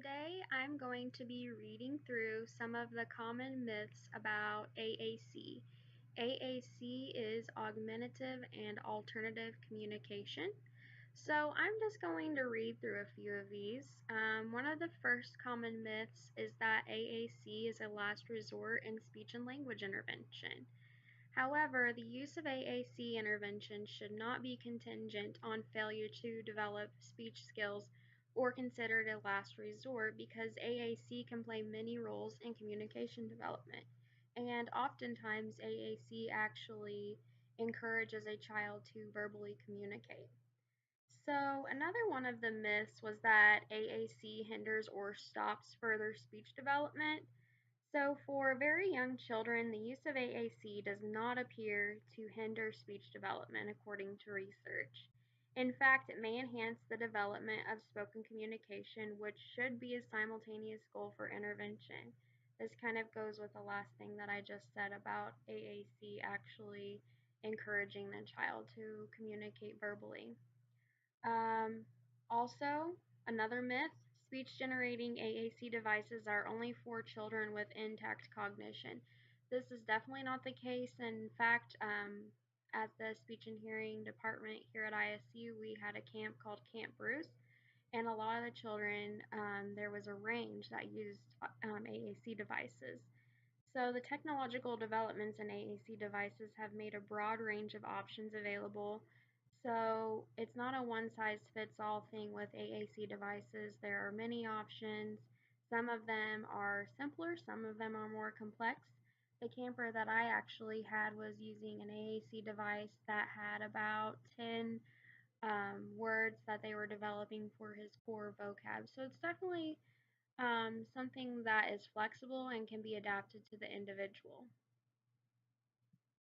Today I'm going to be reading through some of the common myths about AAC. AAC is augmentative and alternative communication. So I'm just going to read through a few of these. One of the first common myths is that AAC is a last resort in speech and language intervention. However, the use of AAC intervention should not be contingent on failure to develop speech skills or considered a last resort because AAC can play many roles in communication development. And oftentimes, AAC actually encourages a child to verbally communicate. So, another one of the myths was that AAC hinders or stops further speech development. So, for very young children, the use of AAC does not appear to hinder speech development, according to research. In fact, it may enhance the development of spoken communication, which should be a simultaneous goal for intervention. This kind of goes with the last thing that I just said about AAC actually encouraging the child to communicate verbally. Um, Also, another myth, speech generating AAC devices are only for children with intact cognition. This is definitely not the case. In fact, at the speech and hearing department here at ISU, we had a camp called Camp Bruce, and a lot of the children, there was a range that used AAC devices. So, the technological developments in AAC devices have made a broad range of options available. So, it's not a one size fits all thing with AAC devices. There are many options. Some of them are simpler, some of them are more complex. The camper that I actually had was using an AAC device that had about 10 words that they were developing for his core vocab. So, it's definitely something that is flexible and can be adapted to the individual.